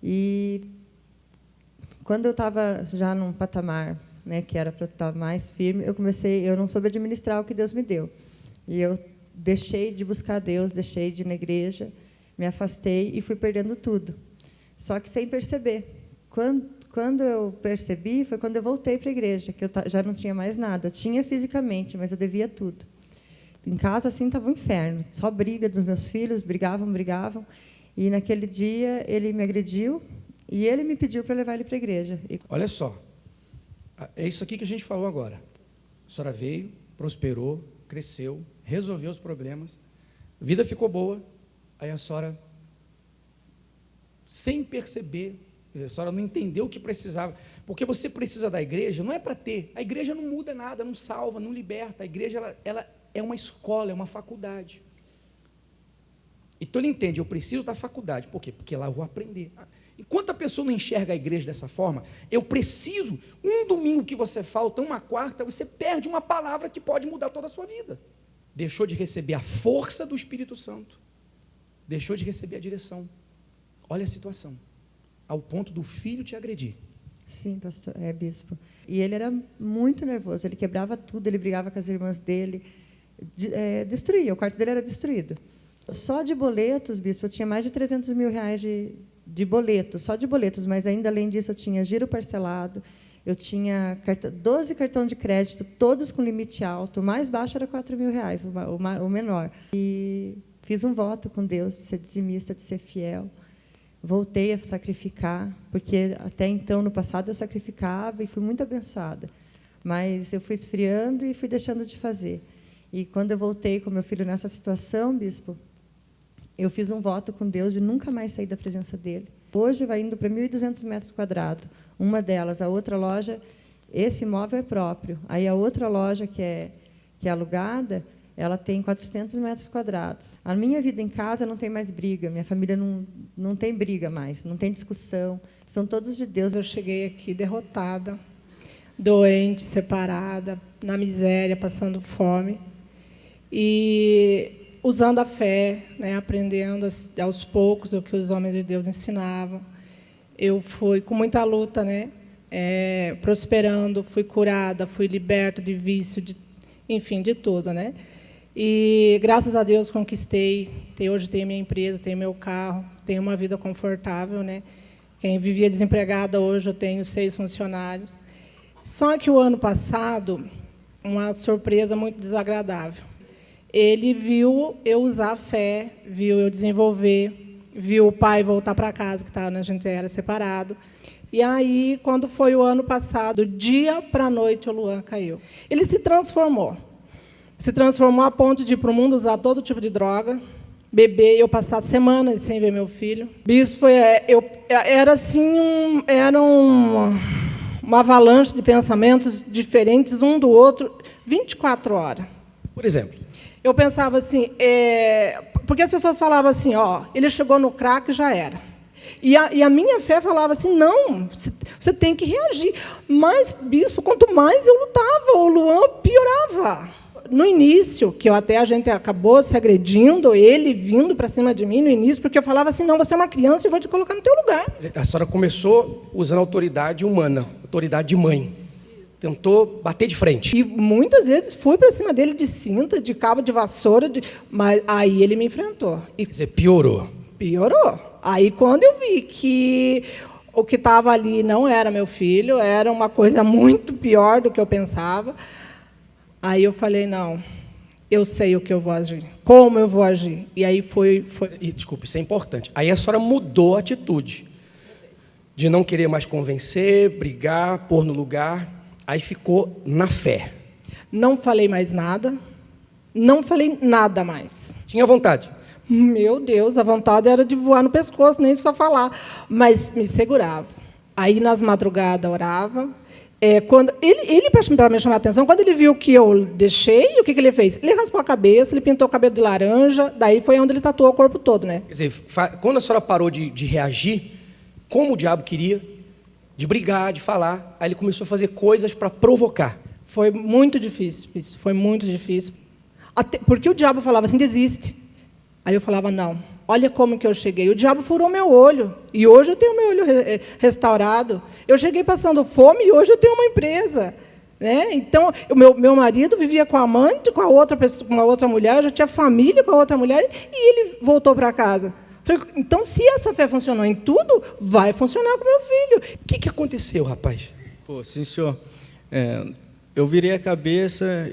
E quando eu estava já num patamar, né, que era para eu estar mais firme, eu não soube administrar o que Deus me deu. E eu deixei de buscar Deus, deixei de ir na igreja, me afastei e fui perdendo tudo. Só que sem perceber. Quando eu percebi, foi quando eu voltei para a igreja, que eu já não tinha mais nada. Eu tinha fisicamente, mas eu devia tudo. Em casa, assim, estava um inferno. Só briga dos meus filhos, brigavam. E, naquele dia, ele me agrediu e ele me pediu para levar ele para a igreja. Olha só, é isso aqui que a gente falou agora. A senhora veio, prosperou, cresceu, resolveu os problemas, a vida ficou boa, aí a senhora, sem perceber, a senhora não entendeu o que precisava, porque você precisa da igreja, não é para ter, a igreja não muda nada, não salva, não liberta, a igreja ela é uma escola, é uma faculdade. Então ele entende, eu preciso da faculdade, por quê? Porque lá eu vou aprender. Enquanto a pessoa não enxerga a igreja dessa forma, eu preciso, um domingo que você falta, uma quarta, você perde uma palavra que pode mudar toda a sua vida. Deixou de receber a força do Espírito Santo, deixou de receber a direção. Olha a situação, ao ponto do filho te agredir. Sim, pastor, bispo. E ele era muito nervoso, ele quebrava tudo, ele brigava com as irmãs dele, destruía, o quarto dele era destruído. Só de boletos, bispo, eu tinha mais de 300 mil reais de boletos, só de boletos, mas ainda além disso eu tinha giro parcelado, eu tinha 12 cartões de crédito, todos com limite alto, o mais baixo era 4 mil reais, o menor. E fiz um voto com Deus de ser dizimista, de ser fiel. Voltei a sacrificar, porque até então, no passado, eu sacrificava e fui muito abençoada. Mas eu fui esfriando e fui deixando de fazer. E quando eu voltei com meu filho nessa situação, bispo, eu fiz um voto com Deus de nunca mais sair da presença dele. Hoje vai indo para 1.200 metros quadrados. Uma delas, a outra loja, esse imóvel é próprio. Aí a outra loja, que é alugada, ela tem 400 metros quadrados. A minha vida em casa não tem mais briga, minha família não tem briga mais, não tem discussão, são todos de Deus. Eu cheguei aqui derrotada, doente, separada, na miséria, passando fome. E usando a fé, né, aprendendo aos poucos o que os homens de Deus ensinavam. Eu fui com muita luta, né, prosperando, fui curada, fui liberta de vício, enfim, de tudo, né? E, graças a Deus, conquistei. Hoje tenho minha empresa, tenho meu carro, tenho uma vida confortável, né? Quem vivia desempregada, hoje eu tenho 6 funcionários. Só que o ano passado, uma surpresa muito desagradável. Ele viu eu usar a fé, viu eu desenvolver, viu o pai voltar para casa, que a gente era separado. E aí, quando foi o ano passado, do dia para a noite, o Luan caiu. Ele se transformou a ponto de ir para o mundo usar todo tipo de droga, beber, eu passar semanas sem ver meu filho. Bispo, era assim, uma avalanche de pensamentos diferentes, um do outro, 24 horas. Por exemplo? Eu pensava assim, porque as pessoas falavam assim, ele chegou no crack e já era. E a minha fé falava assim, não, você tem que reagir. Mas, bispo, quanto mais eu lutava, o Luan piorava. No início, que a gente acabou se agredindo, ele vindo para cima de mim no início, porque eu falava assim, não, você é uma criança e vou te colocar no teu lugar. A senhora começou usando autoridade humana, autoridade de mãe. Tentou bater de frente. E muitas vezes fui para cima dele de cinta, de cabo de vassoura, mas aí ele me enfrentou. Quer dizer, piorou. Piorou. Aí, quando eu vi que o que estava ali não era meu filho, era uma coisa muito pior do que eu pensava, aí eu falei, não, eu sei o que eu vou agir, como eu vou agir. E aí foi... E, desculpe, isso é importante. Aí a senhora mudou a atitude de não querer mais convencer, brigar, pôr no lugar. Aí ficou na fé. Não falei mais nada. Não falei nada mais. Tinha vontade? Meu Deus, a vontade era de voar no pescoço, nem só falar. Mas me segurava. Aí, nas madrugadas, orava. Quando ele para me chamar a atenção, quando ele viu que eu deixei, o que ele fez? Ele raspou a cabeça, ele pintou o cabelo de laranja, daí foi onde ele tatuou o corpo todo, né? Quer dizer, quando a senhora parou de reagir, como o diabo queria, de brigar, de falar, aí ele começou a fazer coisas para provocar. Foi muito difícil, isso foi muito difícil. Porque o diabo falava assim, desiste. Aí eu falava, não, Olha como que eu cheguei. O diabo furou meu olho. E hoje eu tenho meu olho restaurado. Eu cheguei passando fome e hoje eu tenho uma empresa. Né? Então, o meu marido vivia com a amante, com a outra pessoa, com uma outra mulher, eu já tinha família com a outra mulher, e ele voltou para casa. Falei, então, se essa fé funcionou em tudo, vai funcionar com meu filho. O que aconteceu, rapaz? Pô, sim, senhor. Eu virei a cabeça.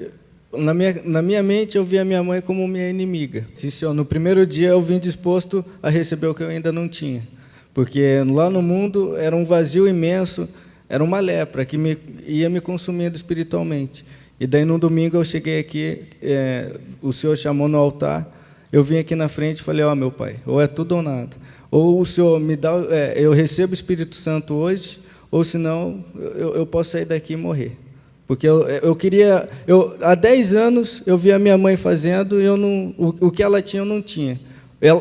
Na minha mente, eu vi a minha mãe como minha inimiga. Sim, senhor. No primeiro dia, eu vim disposto a receber o que eu ainda não tinha. Porque lá no mundo era um vazio imenso, era uma lepra que ia me consumindo espiritualmente. E daí, no domingo, eu cheguei aqui, o senhor chamou no altar, eu vim aqui na frente e falei, meu pai, ou é tudo ou nada. Ou o senhor me dá, eu recebo o Espírito Santo hoje, ou senão eu posso sair daqui e morrer. Porque eu queria... há 10 anos eu via a minha mãe fazendo, e o que ela tinha eu não tinha.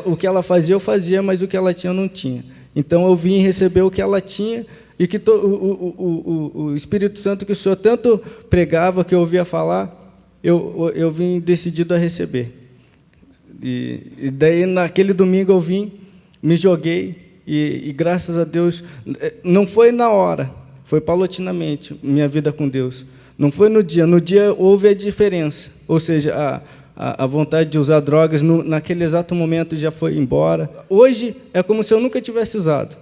O que ela fazia eu fazia, mas o que ela tinha eu não tinha. Então eu vim receber o que ela tinha, e que o Espírito Santo que o senhor tanto pregava, que eu ouvia falar, eu vim decidido a receber. E daí, naquele domingo, eu vim, me joguei, e graças a Deus, não foi na hora, foi paulatinamente, minha vida com Deus. Não foi no dia houve a diferença, ou seja, a vontade de usar drogas, naquele exato momento já foi embora. Hoje, é como se eu nunca tivesse usado.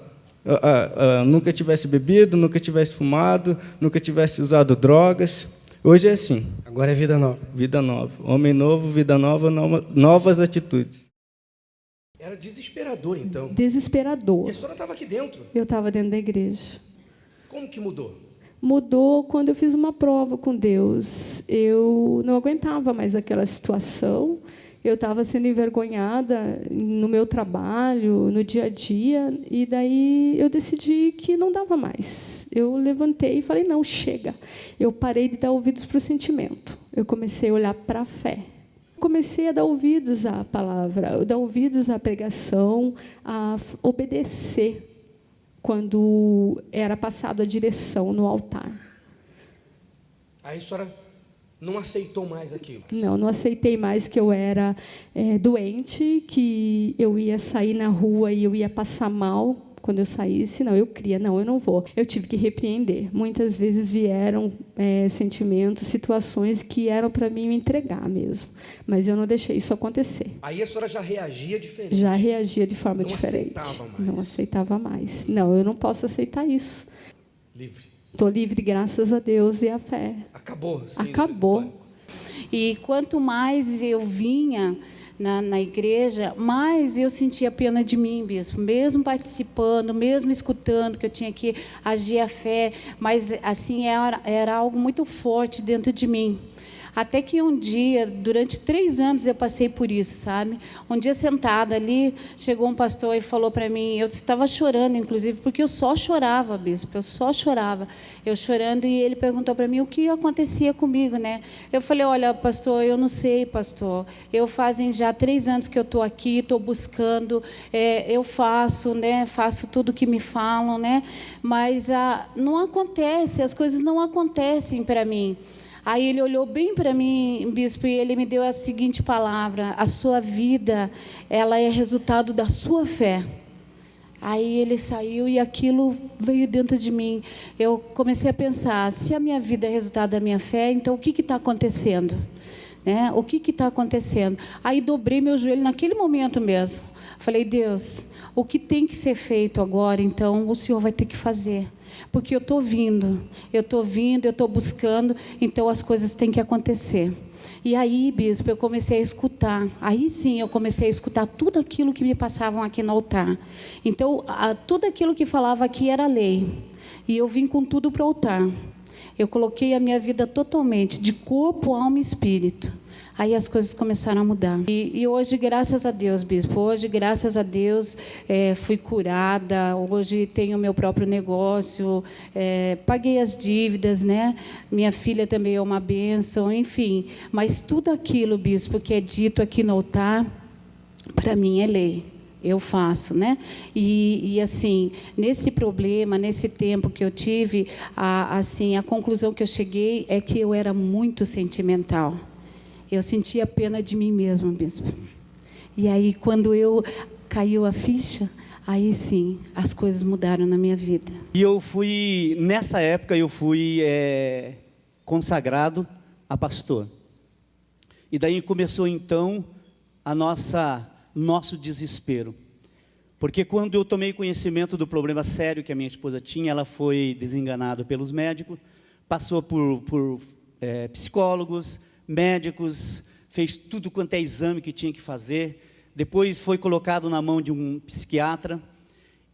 Nunca tivesse bebido, nunca tivesse fumado, nunca tivesse usado drogas. Hoje é assim. Agora é vida nova. Vida nova. Homem novo, vida nova, novas atitudes. Era desesperador, então. Desesperador. E a senhora estava aqui dentro? Eu estava dentro da igreja. Como que mudou? Mudou quando eu fiz uma prova com Deus. Eu não aguentava mais aquela situação. Eu estava sendo envergonhada no meu trabalho, no dia a dia, e daí eu decidi que não dava mais. Eu levantei e falei, não, chega. Eu parei de dar ouvidos para o sentimento. Eu comecei a olhar para a fé. Comecei a dar ouvidos à palavra, dar ouvidos à pregação, a obedecer quando era passado a direção no altar. Aí a senhora não aceitou mais aquilo? Não aceitei mais que eu era doente, que eu ia sair na rua e eu ia passar mal quando eu saísse. Não, eu não vou. Eu tive que repreender. Muitas vezes vieram sentimentos, situações que eram para mim me entregar mesmo. Mas eu não deixei isso acontecer. Aí a senhora já reagia diferente? Já reagia de forma diferente. Não aceitava mais? Não aceitava mais. Não, eu não posso aceitar isso. Livre. Estou livre, graças a Deus e à fé. Acabou. Acabou. E quanto mais eu vinha na igreja, mais eu sentia pena de mim, bispo. Mesmo participando, mesmo escutando que eu tinha que agir a fé, mas assim era algo muito forte dentro de mim. Até que um dia, durante 3 anos, eu passei por isso, sabe? Um dia, sentada ali, chegou um pastor e falou para mim, eu estava chorando, inclusive, porque eu só chorava, bispo, eu só chorava. Eu chorando, e ele perguntou para mim o que acontecia comigo, né? Eu falei, olha, pastor, eu não sei, pastor. Fazem já 3 anos que eu estou aqui, estou buscando, eu faço, né? Faço tudo que me falam, né? Mas não acontece, as coisas não acontecem para mim. Aí ele olhou bem para mim, bispo, e ele me deu a seguinte palavra: a sua vida, ela é resultado da sua fé. Aí ele saiu e aquilo veio dentro de mim. Eu comecei a pensar, se a minha vida é resultado da minha fé, então o que está acontecendo? Né? O que está acontecendo? Aí dobrei meu joelho naquele momento mesmo. Falei, Deus, o que tem que ser feito agora, então, o Senhor vai ter que fazer. Porque eu estou vindo, eu estou buscando, então as coisas têm que acontecer. E aí, bispo, eu comecei a escutar. Aí sim, eu comecei a escutar tudo aquilo que me passavam aqui no altar. Então, tudo aquilo que falava aqui era lei. E eu vim com tudo para o altar. Eu coloquei a minha vida totalmente, de corpo, alma e espírito. Aí as coisas começaram a mudar. E hoje, graças a Deus, bispo, hoje, graças a Deus, fui curada, hoje tenho meu próprio negócio, paguei as dívidas, né? Minha filha também é uma bênção, enfim. Mas tudo aquilo, bispo, que é dito aqui no altar, para mim é lei. Eu faço, né? E assim, nesse problema, nesse tempo que eu tive, a conclusão que eu cheguei é que eu era muito sentimental. Eu sentia pena de mim mesma, bispo. E aí, quando eu caiu a ficha, aí sim, as coisas mudaram na minha vida. E eu fui, nessa época, eu fui consagrado a pastor. E daí começou, então, nosso desespero. Porque quando eu tomei conhecimento do problema sério que a minha esposa tinha, ela foi desenganada pelos médicos, passou por psicólogos, médicos, fez tudo quanto é exame que tinha que fazer, depois foi colocado na mão de um psiquiatra,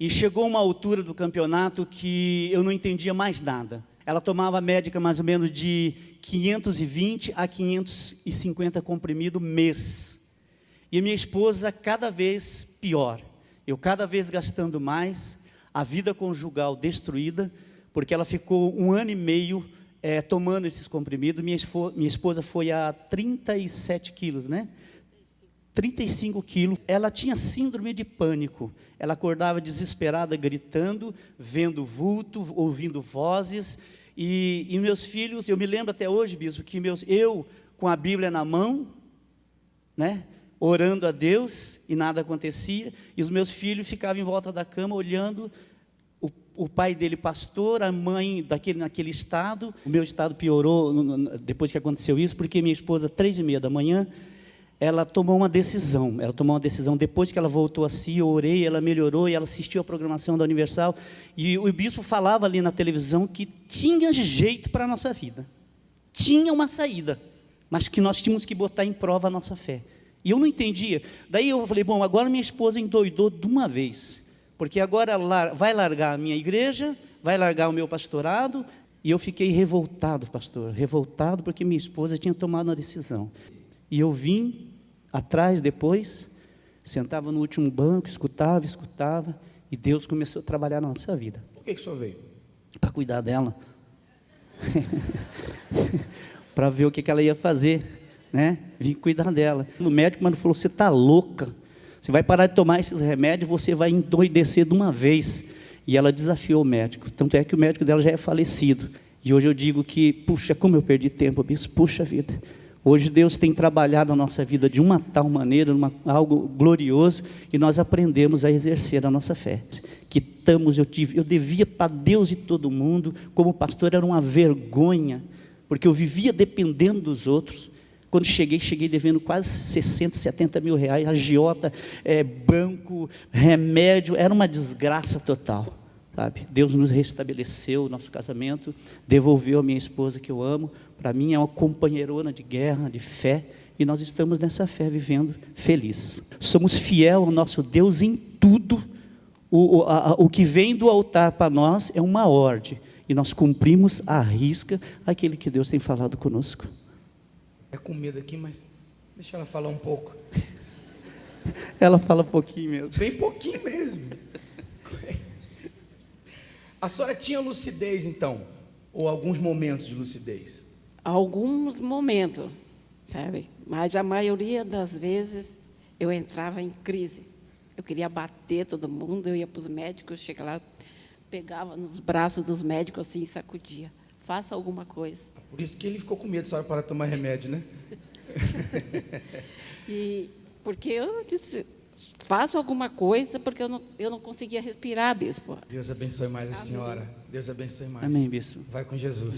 e chegou uma altura do campeonato que eu não entendia mais nada. Ela tomava médica mais ou menos de 520 a 550 comprimidos mês. E a minha esposa cada vez pior. Eu cada vez gastando mais, a vida conjugal destruída, porque ela ficou 1 ano e meio tomando esses comprimidos. Minha esposa foi a 37 quilos, né? 35 quilos. Ela tinha síndrome de pânico. Ela acordava desesperada, gritando, vendo vulto, ouvindo vozes. E meus filhos, eu me lembro até hoje, bispo, que eu com a Bíblia na mão, né? Orando a Deus, e nada acontecia, e os meus filhos ficavam em volta da cama, olhando o pai dele pastor, a mãe naquele estado. O meu estado piorou depois que aconteceu isso, porque minha esposa, 3h30 da manhã, ela tomou uma decisão, depois que ela voltou a si, eu orei, ela melhorou, e ela assistiu a programação da Universal, e o bispo falava ali na televisão que tinha jeito para a nossa vida, tinha uma saída, mas que nós tínhamos que botar em prova a nossa fé. E eu não entendia. Daí eu falei, bom, agora minha esposa endoidou de uma vez, porque agora ela vai largar a minha igreja, vai largar o meu pastorado, e eu fiquei revoltado, pastor, revoltado porque minha esposa tinha tomado uma decisão. E eu vim atrás depois, sentava no último banco, escutava, e Deus começou a trabalhar na nossa vida. Por que o senhor veio? Para cuidar dela. Para ver o que ela ia fazer. Né? Vim cuidar dela. O médico falou, você está louca, você vai parar de tomar esses remédios, você vai endoidecer de uma vez. E ela desafiou o médico, tanto é que o médico dela já é falecido. E hoje eu digo que, puxa, como eu perdi tempo, bispo, puxa vida. Hoje Deus tem trabalhado a nossa vida de uma tal maneira, algo glorioso, e nós aprendemos a exercer a nossa fé. Eu devia para Deus e todo mundo, como pastor era uma vergonha, porque eu vivia dependendo dos outros. Quando cheguei devendo quase 60, 70 mil reais, agiota, banco, remédio, era uma desgraça total, sabe? Deus nos restabeleceu o nosso casamento, devolveu a minha esposa que eu amo, para mim é uma companheirona de guerra, de fé, e nós estamos nessa fé vivendo feliz. Somos fiel ao nosso Deus em tudo, o que vem do altar para nós é uma ordem, e nós cumprimos à risca aquele que Deus tem falado conosco. Com medo aqui, mas deixa ela falar um pouco. Ela fala pouquinho mesmo. Bem pouquinho mesmo. A senhora tinha lucidez, então? Ou alguns momentos de lucidez? Alguns momentos, sabe? Mas a maioria das vezes eu entrava em crise. Eu queria bater todo mundo, eu ia para os médicos, chegava lá, pegava nos braços dos médicos assim e sacudia. Faça alguma coisa. Por isso que ele ficou com medo de senhora para tomar remédio, né? E porque eu disse, faça alguma coisa, porque eu não conseguia respirar, bispo. Deus abençoe mais a senhora. Deus abençoe mais. Amém, bispo. Vai com Jesus.